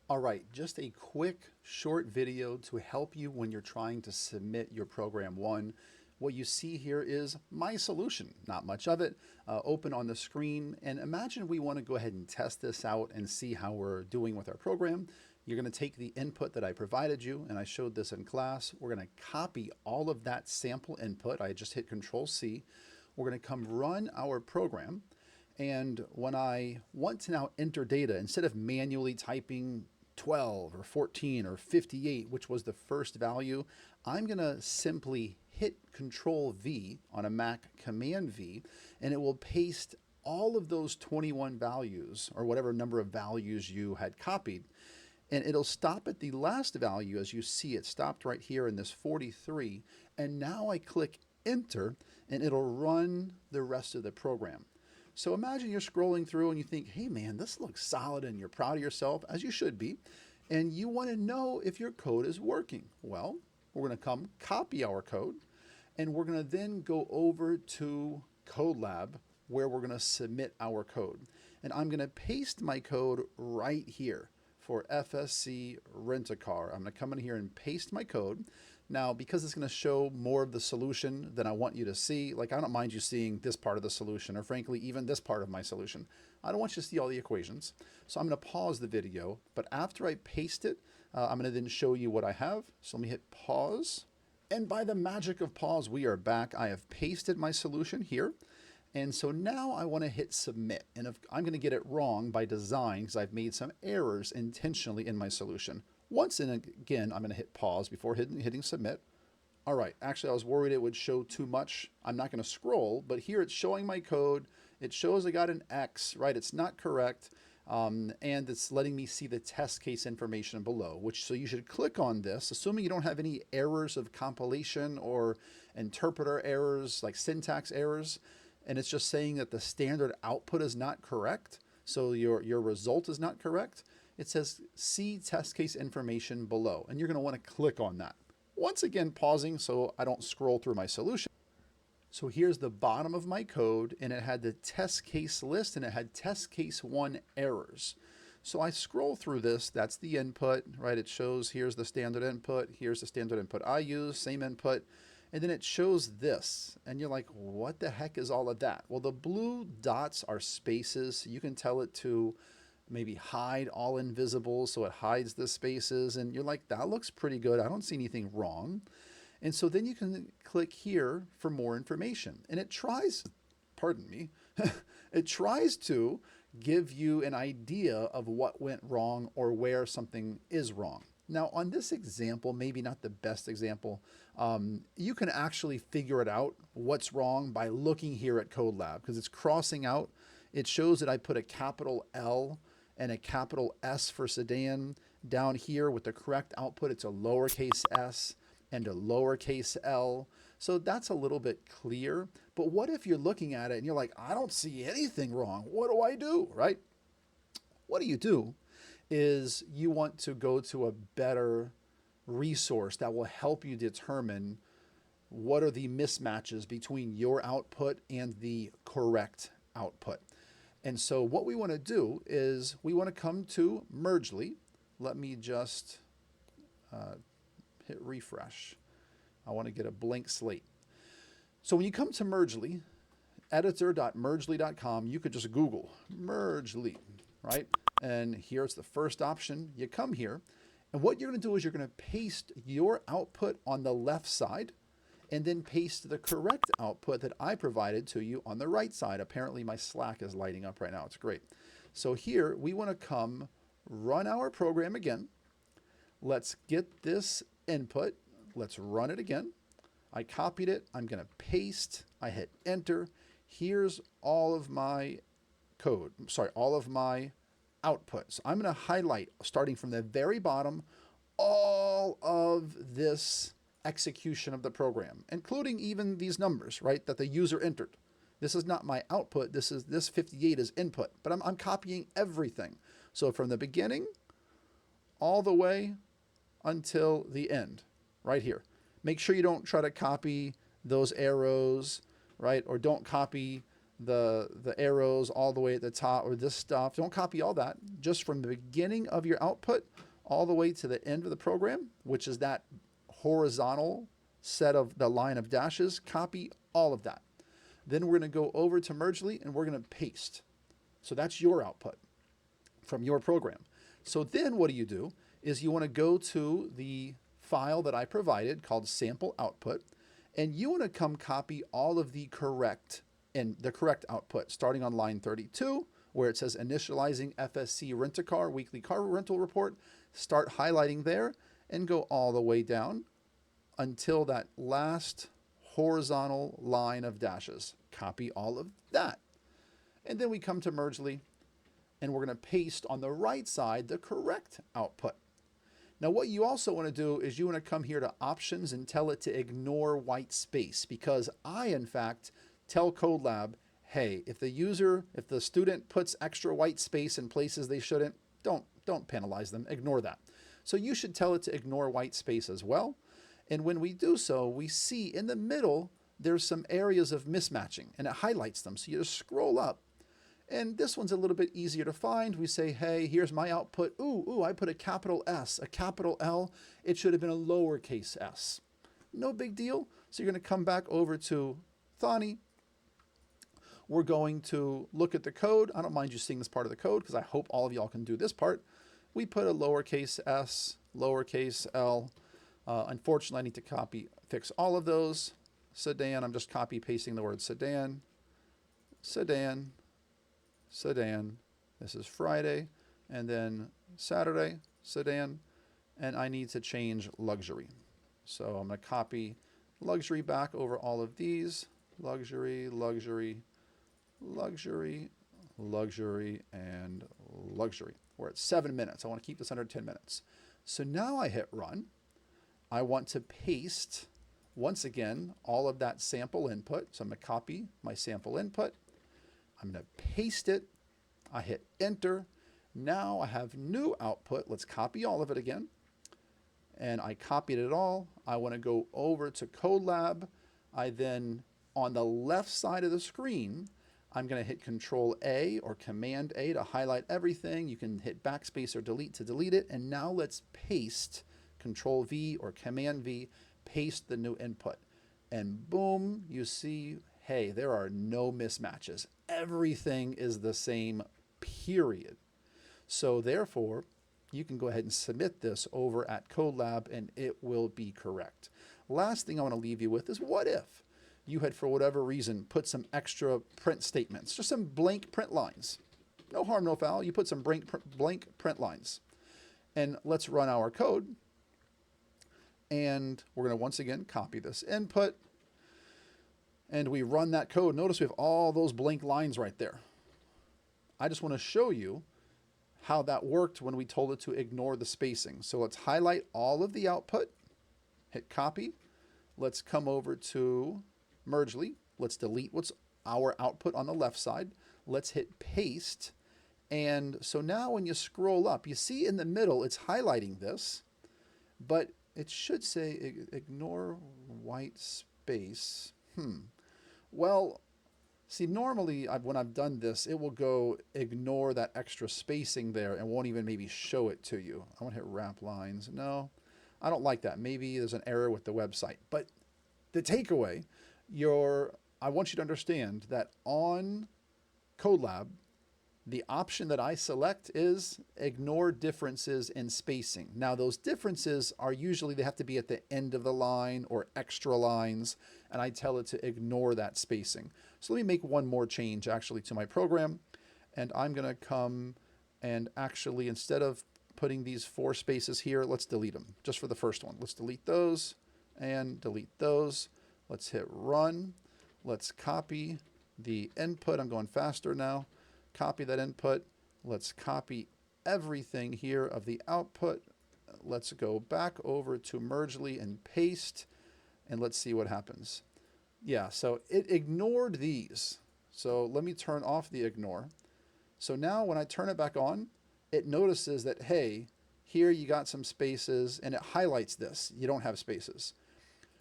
All right, just a quick short video to help you when you're trying to submit your program one. What you see here is my solution, not much of it, open on the screen. And imagine we want to go ahead and test this out and see how we're doing with our program. You're going to take the input that I provided you, and I showed this in class. We're going to copy all of that sample input. I just hit Control C. We're going to come run our program. And when I want to now enter data, instead of manually typing 12 or 14 or 58, which was the first value, I'm going to simply hit Control V on a Mac, Command V, and it will paste all of those 21 values or whatever number of values you had copied. And it'll stop at the last value. As you see, it stopped right here in this 43. And now I click Enter, and it'll run the rest of the program. So imagine you're scrolling through and you think, hey man, this looks solid, and you're proud of yourself, as you should be, and you want to know if your code is working. Well, we're going to come copy our code, and we're going to then go over to CodeLab where we're going to submit our code. And I'm going to paste my code right here for FSC Rent-A-Car. I'm going to come in here and paste my code. Now, because it's going to show more of the solution than I want you to see, like I don't mind you seeing this part of the solution, or frankly, even this part of my solution. I don't want you to see all the equations. So I'm going to pause the video, but after I paste it, I'm going to then show you what I have. So let me hit pause. And by the magic of pause, we are back. I have pasted my solution here. And so now I want to hit submit. And if I'm going to get it wrong by design, because I've made some errors intentionally in my solution. Once and again, I'm going to hit pause before hitting submit. All right, actually I was worried it would show too much. I'm not going to scroll, but here it's showing my code. It shows I got an X, right? It's not correct. And it's letting me see the test case information below, so you should click on this, assuming you don't have any errors of compilation or interpreter errors, like syntax errors. And it's just saying that the standard output is not correct. So your result is not correct. It says see test case information below, and you're going to want to click on that. Once again, pausing so I don't scroll through my solution. So here's the bottom of my code, and it had the test case list, and it had test case 1 errors. So I scroll through this. That's the input, right? It shows here's the standard input. Here's the standard input I use, same input. And then it shows this, and you're like, what the heck is all of that? Well, the blue dots are spaces. You can tell it to maybe hide all invisible, so it hides the spaces, and you're like, that looks pretty good. I don't see anything wrong. And so then you can click here for more information, and it tries, pardon me, it tries to give you an idea of what went wrong or where something is wrong. Now on this example, maybe not the best example, you can actually figure it out what's wrong by looking here at CodeLab, because it's crossing out. It shows that I put a capital L and a capital S for sedan. Down here with the correct output, it's a lowercase s and a lowercase l. So that's a little bit clear. But what if you're looking at it and you're like, I don't see anything wrong. What do I do, right? What do is you want to go to a better resource that will help you determine what are the mismatches between your output and the correct output. And so what we want to do is we want to come to Mergely. Let me just hit refresh. I want to get a blank slate. So when you come to Mergely, editor.mergely.com, you could just Google Mergely, right? And here's the first option. You come here, and what you're going to do is you're going to paste your output on the left side, and then paste the correct output that I provided to you on the right side. Apparently my Slack is lighting up right now. It's great. So here we want to come run our program again. Let's get this input. Let's run it again. I copied it. I'm going to paste. I hit enter. Here's all of my code. Sorry, all of my output. So I'm going to highlight, starting from the very bottom, all of this execution of the program, including even these numbers, right, that the user entered. This is not my output. This 58 is input, but I'm copying everything. So from the beginning all the way until the end, right here. Make sure you don't try to copy those arrows, right, or don't copy the arrows all the way at the top or this stuff. Don't copy all that. Just from the beginning of your output all the way to the end of the program, which is that horizontal set of the line of dashes, copy all of that. Then we're going to go over to Mergely and we're going to paste. So that's your output from your program. So then what do? Is you want to go to the file that I provided called sample output, and you want to come copy all of the correct output starting on line 32 where it says initializing FSC rent-a-car weekly car rental report. Start highlighting there and go all the way down until that last horizontal line of dashes. Copy all of that. And then we come to Mergely and we're going to paste on the right side the correct output. Now what you also want to do is you want to come here to options and tell it to ignore white space, because I in fact tell CodeLab, hey, if the student puts extra white space in places they shouldn't, don't penalize them, ignore that. So you should tell it to ignore white space as well. And when we do so, we see in the middle there's some areas of mismatching and it highlights them. So you just scroll up. And this one's a little bit easier to find. We say, hey, here's my output. Ooh, I put a capital S, a capital L. It should have been a lowercase s. No big deal. So you're going to come back over to Thani. We're going to look at the code. I don't mind you seeing this part of the code because I hope all of y'all can do this part. We put a lowercase s, lowercase l. Unfortunately, I need to fix all of those. Sedan, I'm just copy pasting the word sedan. Sedan. Sedan, this is Friday, and then Saturday, sedan, and I need to change luxury. So I'm going to copy luxury back over all of these, luxury, luxury, luxury, luxury, and luxury. We're at 7 minutes. I want to keep this under 10 minutes. So now I hit run. I want to paste, once again, all of that sample input. So I'm going to copy my sample input. I'm going to paste it. I hit enter. Now I have new output. Let's copy all of it again. And I copied it all. I want to go over to CodeLab. I then, on the left side of the screen, I'm going to hit Control A or Command A to highlight everything. You can hit backspace or delete to delete it. And now let's paste, Control V or Command V, paste the new input. And boom, you see, hey, there are no mismatches. Everything is the same, period. So therefore, you can go ahead and submit this over at CodeLab and it will be correct. Last thing I want to leave you with is, what if you had, for whatever reason, put some extra print statements, just some blank print lines? No harm, no foul. You put some blank print lines. And let's run our code. And we're going to once again copy this input. And we run that code. Notice we have all those blank lines right there. I just want to show you how that worked when we told it to ignore the spacing. So let's highlight all of the output, hit copy. Let's come over to Mergely. Let's delete what's our output on the left side. Let's hit paste. And so now when you scroll up, you see in the middle, it's highlighting this, but it should say ignore white space. Well, see, normally when I've done this, it will go ignore that extra spacing there and won't even maybe show it to you. I want to hit wrap lines. No, I don't like that. Maybe there's an error with the website. But the takeaway, I want you to understand that on CodeLab, the option that I select is ignore differences in spacing. Now, those differences are usually, they have to be at the end of the line or extra lines, and I tell it to ignore that spacing. So let me make one more change actually to my program, and I'm going to come and actually, instead of putting these 4 spaces here, let's delete them just for the first one. Let's delete those and delete those. Let's hit run. Let's copy the input. I'm going faster now. Copy that input. Let's copy everything here of the output. Let's go back over to Mergely and paste, and let's see what happens. Yeah, so it ignored these. So let me turn off the ignore. So now when I turn it back on, it notices that, hey, here you got some spaces, and it highlights this. You don't have spaces.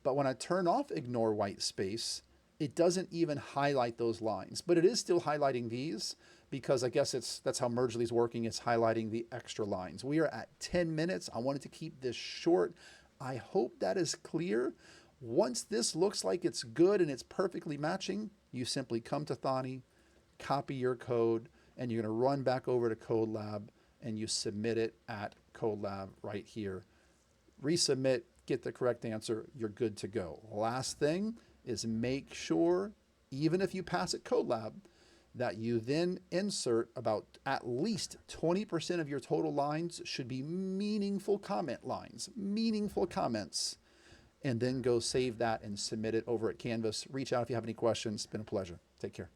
But when I turn off ignore white space, it doesn't even highlight those lines, but it is still highlighting these because I guess that's how Mergely is working. It's highlighting the extra lines. We are at 10 minutes. I wanted to keep this short. I hope that is clear. Once this looks like it's good and it's perfectly matching, you simply come to Thani, copy your code, and you're going to run back over to CodeLab and you submit it at CodeLab right here. Resubmit, get the correct answer, you're good to go. Last thing is make sure, even if you pass at CodeLab, that you then insert about at least 20% of your total lines should be meaningful comment lines, meaningful comments, and then go save that and submit it over at Canvas. Reach out if you have any questions. It's been a pleasure. Take care.